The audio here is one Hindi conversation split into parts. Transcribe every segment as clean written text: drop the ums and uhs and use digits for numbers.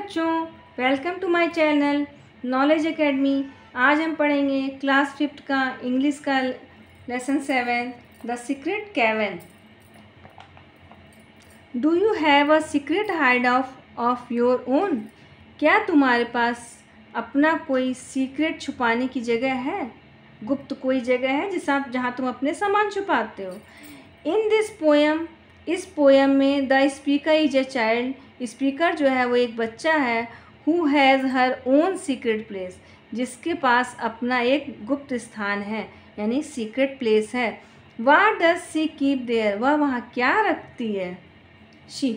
बच्चों, welcome to my channel knowledge academy. आज हम पढ़ेंगे क्लास 5 का इंग्लिश का lesson 7 the secret cavern. Do you have a secret hide of your own? क्या तुम्हारे पास अपना कोई सीक्रेट छुपाने की जगह है? गुप्त कोई जगह है जहाँ तुम अपने सामान छुपाते हो। इन दिस पोएम, इस पोएम में the speaker is a child, speaker जो है वो एक बच्चा है। Who has her own secret place, जिसके पास अपना एक गुप्त स्थान है यानी सीक्रेट प्लेस है। What does she keep there, वह वहाँ क्या रखती है? She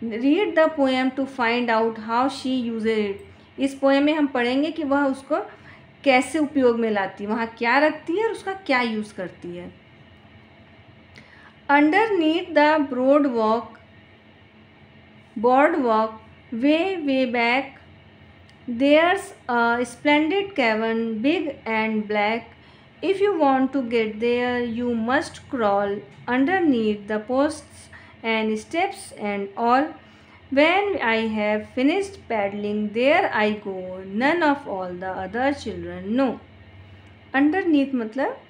read the poem to find out how she uses it. इस पोएम में हम पढ़ेंगे कि वह उसको कैसे उपयोग में लाती है, वहाँ क्या रखती है और उसका क्या यूज़ करती है। Underneath the boardwalk, way back, there's a splendid cavern, big and black. If you want to get there, you must crawl underneath the posts and steps and all. When I have finished paddling, there I go. None of all the other children know. Underneath मतलब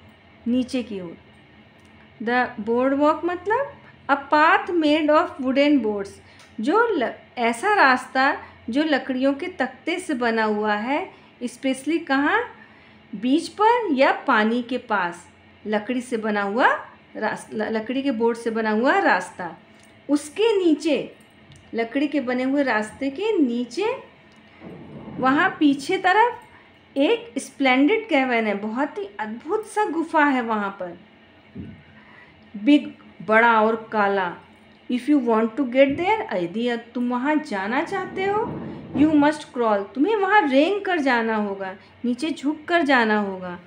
नीचे की ओर। द बोर्ड वॉक मतलब a path made of wooden boards, जो ऐसा रास्ता जो लकड़ियों के तख्ते से बना हुआ है, स्पेशली कहाँ? बीच पर या पानी के पास लकड़ी से बना हुआ लकड़ी के बोर्ड से बना हुआ रास्ता। उसके नीचे, लकड़ी के बने हुए रास्ते के नीचे वहाँ पीछे तरफ एक स्प्लेंडिड कैवन है, बहुत ही अद्भुत सा गुफा है वहाँ पर। बिग बड़ा और काला। If you want to get there, यदि तुम वहाँ जाना चाहते हो, यू मस्ट क्रॉल, तुम्हें वहाँ रेंग कर जाना होगा, नीचे झुक कर जाना होगा।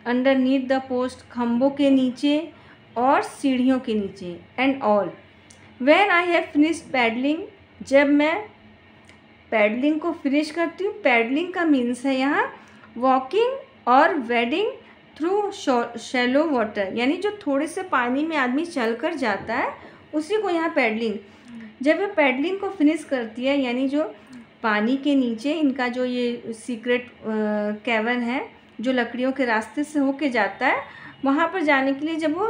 अंडरनीथ द पोस्ट, खम्भों के नीचे और सीढ़ियों के नीचे। And all when I have finished paddling, जब मैं पैडलिंग को फिनिश करती हूँ, पैडलिंग का मीन्स है यहाँ वॉकिंग और वेडिंग थ्रू शैलो वाटर, यानी जो थोड़े से पानी में आदमी चल कर जाता है उसी को यहाँ पैडलिंग। जब ये पैडलिंग को फिनिश करती है, यानी जो पानी के नीचे इनका जो ये सीक्रेट कैवन है जो लकड़ियों के रास्ते से होके जाता है, वहाँ पर जाने के लिए जब वो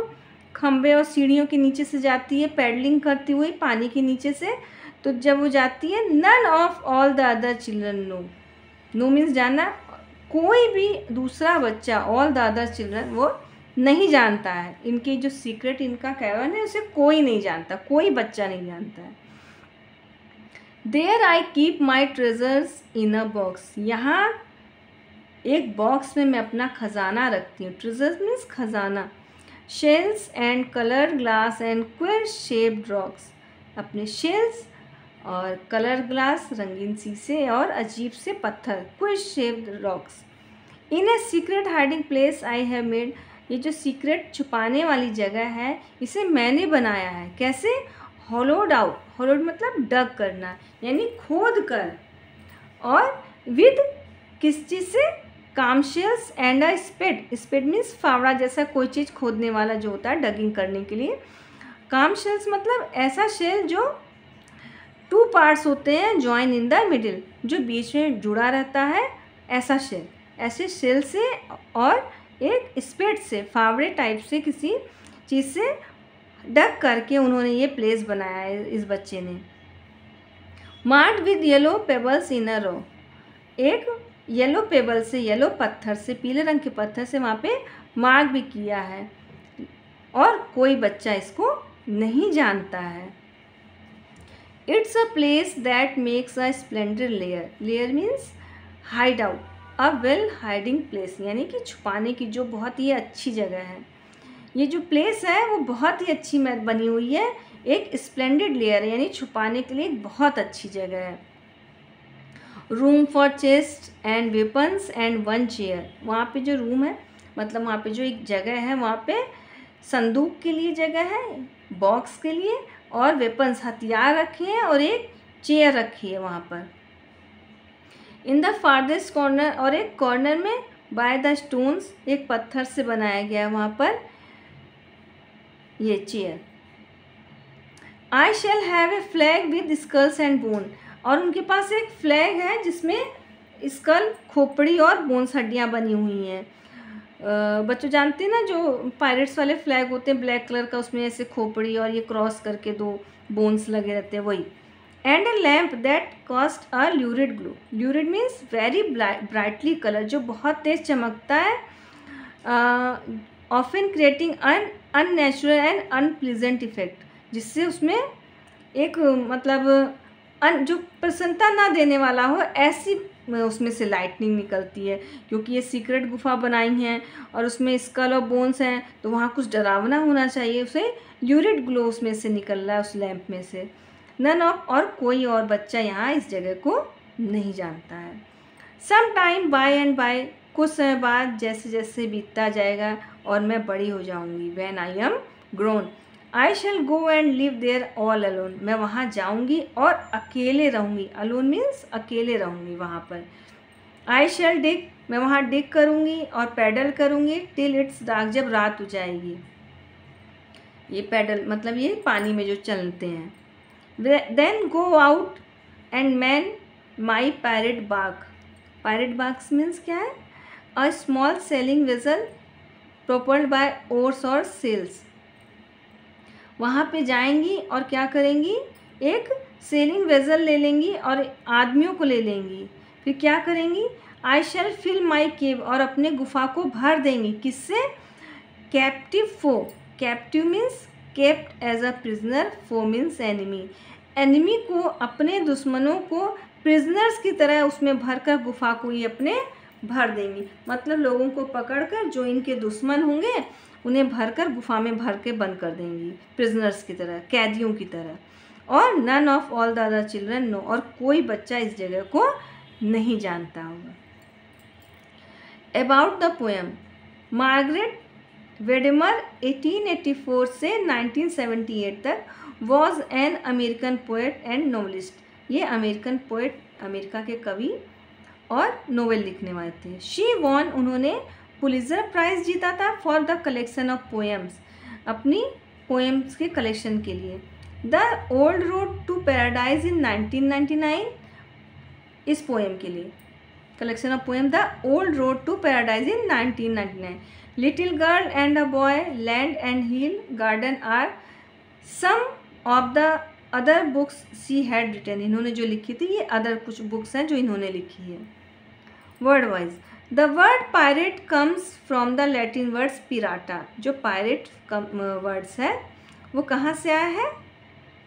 खम्भे और सीढ़ियों के नीचे से जाती है पैडलिंग करती हुई पानी के नीचे से, तो जब वो जाती है, none of all the other children know. Know means जानना, कोई भी दूसरा बच्चा, ऑल द अदर चिल्ड्रन, वो नहीं जानता है इनकी जो सीक्रेट इनका कैवन है, उसे कोई नहीं जानता, कोई बच्चा नहीं जानता है। There I keep my treasures in a box, यहाँ एक बॉक्स में मैं अपना खजाना रखती हूँ। ट्रेजर्स मीन्स खजाना। Shells and colour glass and square shaped rocks, अपने शेल्स और कलर ग्लास, रंगीन शीशे और अजीब से पत्थर, square shaped rocks. In a secret hiding place I have made, ये जो सीक्रेट छुपाने वाली जगह है इसे मैंने बनाया है। कैसे? होलोड आउट, होलोड मतलब डग करना यानी खोद कर, और विद किस चीज़ से? Clamshells and a spade, spade means फावड़ा जैसा कोई चीज़ खोदने वाला जो होता है डगिंग करने के लिए। कामशेल्स मतलब ऐसा शेल जो 2 पार्ट्स होते हैं, जॉइन इन द मिडिल, जो बीच में जुड़ा रहता है, ऐसा शेल। ऐसे शेल से और एक स्पेड से, फावड़े टाइप से किसी चीज़ से डग करके उन्होंने ये प्लेस बनाया है इस बच्चे ने। मार्क्ड विद येलो पेबल्स इन अ रो, एक येलो पेबल से, येलो पत्थर से, पीले रंग के पत्थर से वहाँ पे मार्क भी किया है और कोई बच्चा इसको नहीं जानता है। It's a place that makes a Splendor layer, layer means hide out, a well hiding place, यानी कि छुपाने की जो बहुत ही अच्छी जगह है। ये जो प्लेस है वो बहुत ही अच्छी बनी हुई है, एक स्प्लेंडेड लेयर है यानी छुपाने के लिए एक बहुत अच्छी जगह है। Room for chest and weapons and 1 chair, वहाँ पे जो रूम है मतलब वहाँ पे जो एक जगह है, वहाँ पे संदूक के लिए जगह है, बॉक्स के लिए, और वेपन्स हथियार रखे हैं, और एक चेयर रखी है वहाँ पर। इन द फार्देस्ट कॉर्नर, और एक कॉर्नर में बाय द स्टोन्स, एक पत्थर से बनाया गया है वहाँ पर ये chair. I shall have a flag with skulls and bone, और उनके पास एक फ्लैग है जिसमें स्कल, खोपड़ी और बोन्स हड्डियाँ बनी हुई हैं। बच्चों जानते हैं ना जो पायरेट्स वाले फ्लैग होते हैं ब्लैक कलर का, उसमें ऐसे खोपड़ी और ये क्रॉस करके 2 बोन्स लगे रहते हैं, वही। And a lamp that cast a lurid glow. Lurid means very brightly colour, जो बहुत तेज चमकता है, often creating unnatural and unpleasant effect, जिससे उसमें एक मतलब जो प्रसन्नता ना देने वाला हो, ऐसी उसमें से लाइटनिंग निकलती है। क्योंकि ये सीक्रेट गुफा बनाई हैं और उसमें स्कल और बोन्स हैं, तो वहाँ कुछ डरावना होना चाहिए। उसे ल्यूरिड ग्लो उसमें से निकल रहा है, उस लैम्प में से। नन ऑफ, और कोई और बच्चा यहाँ इस जगह को नहीं जानता है। Some time by and by, कुछ समय बाद, जैसे जैसे बीतता जाएगा और मैं बड़ी हो जाऊंगी, when I am grown I shall go and live there all alone. मैं वहाँ जाऊंगी और अकेले रहूंगी। अलोन मीन्स अकेले रहूंगी वहाँ पर। आई शैल डिग, मैं वहाँ डिग करूंगी और पैडल करूंगी टिल इट्स डार्क, जब रात हो जाएगी। ये पैडल मतलब ये पानी में जो चलते हैं। Then go out and man my pirate barque. Pirate barques means क्या है? A small sailing vessel propelled by oars और सेल्स। वहाँ पे जाएंगी और क्या करेंगी? एक सेलिंग वेसल ले लेंगी और आदमियों को ले लेंगी। फिर क्या करेंगी? आई शैल फिल माई केव, और अपने गुफा को भर देंगी। किससे? Captive foe. Captive means kept as a prisoner, foe means enemy. Enemy को, अपने दुश्मनों को प्रिजनर्स की तरह उसमें भरकर गुफा को ये अपने भर देंगी। मतलब लोगों को पकड़कर, जो इनके दुश्मन होंगे उन्हें भरकर गुफा में भर के बंद कर देंगी, प्रिजनर्स की तरह, कैदियों की तरह। और none of all the other children know, और कोई बच्चा इस जगह को नहीं जानता होगा। About the poem, Margaret Widdemer 1884 से 1978 तक was an American poet and novelist. ये अमेरिकन पोएट, अमेरिका के कवि और नोवेल लिखने वाले थे। शी वॉन, उन्होंने पुलित्जर प्राइज़ जीता था for the collection of poems, अपनी पोएम्स के कलेक्शन के लिए। The old road to paradise in 1999, इस पोएम के लिए collection of poem the old road to paradise in 1999। Little girl and a boy, land and hill, garden are some of the other books she had written. इन्होंने जो लिखी थी ये अदर कुछ बुक्स हैं जो इन्होंने लिखी है। Word wise, the word pirate comes from the Latin words पिराटा। जो पायरेट वर्ड्स है वो कहाँ से आया है?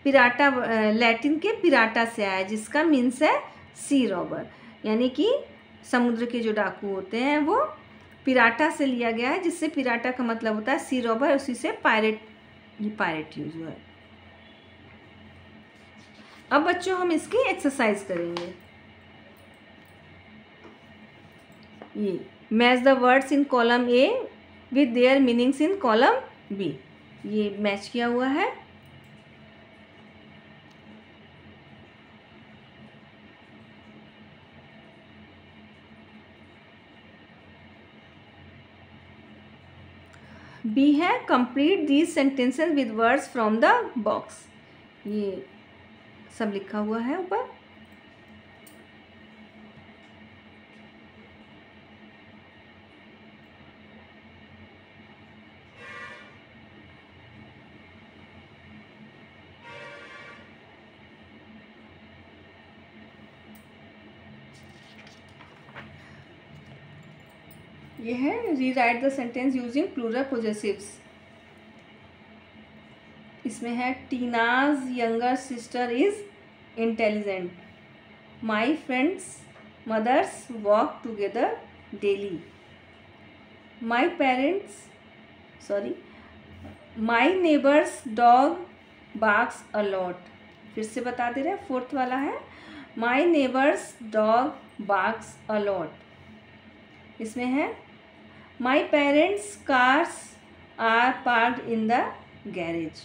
पिराटा, लैटिन के पिराटा से आया है, जिसका मीन्स है सी रॉबर, यानी कि समुद्र के जो डाकू होते हैं वो पिराटा से लिया गया है, जिससे पिराटा का मतलब होता है सी रॉबर, उसी से पायरेट, ये पायरेट यूज हुआ है। अब बच्चों हम इसकी एक्सरसाइज करेंगे। ये match the words in column A with their meanings in column B, ये मैच किया हुआ है। बी है complete these sentences with words from the box, ये सब लिखा हुआ है ऊपर। ये है rewrite the sentence using plural possessives. इसमें है Tina's younger sister is intelligent, my friends' mothers walk together daily, my parents my neighbour's dog barks a lot. फिर से बता दे रहे हैं, फोर्थ वाला है my neighbour's dog barks a lot. इसमें है my parents' cars are parked in the garage,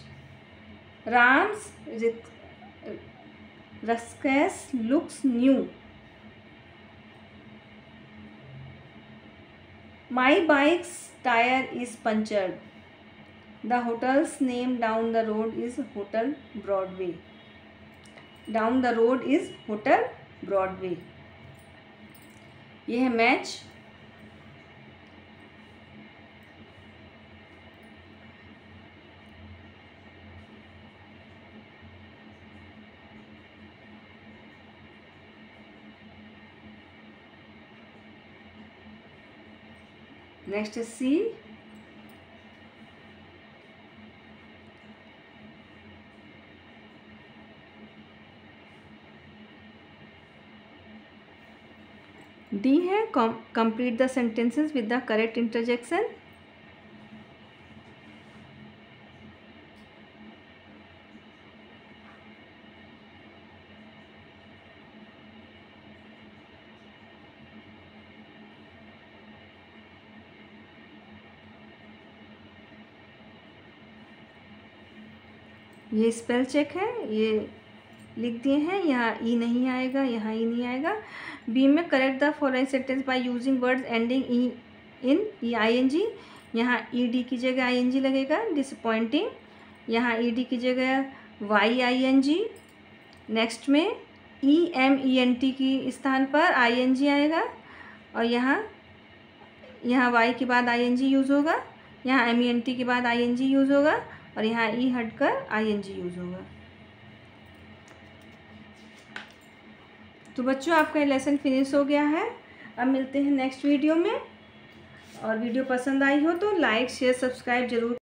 Ram's rucksack looks new, my bike's tyre is punctured, the hotel's name down the road is hotel Broadway. Down the road is hotel Broadway. ये है मैच। नेक्स्ट है सी। डी है complete the sentences with the correct interjection. ये स्पेल चेक है, ये लिख दिए हैं। यहाँ ई नहीं आएगा, यहाँ ई नहीं आएगा। बी में correct the following sentence by using words ending E in E I N G. यहाँ ई डी की जगह आई एन जी लगेगा, डिसअपॉइंटिंग। यहाँ ई डी की जगह Y I N G. Next में E M E N T की स्थान पर आई एन जी आएगा, और यहाँ वाई के बाद आई एन जी यूज़ होगा, यहाँ एम ई एन टी के बाद आई एन जी यूज़ होगा, और यहाँ ई हटकर आई एन जी यूज़ होगा। तो बच्चों, आपका लेसन फिनिश हो गया है। अब मिलते हैं नेक्स्ट वीडियो में। और वीडियो पसंद आई हो तो लाइक शेयर सब्सक्राइब जरूर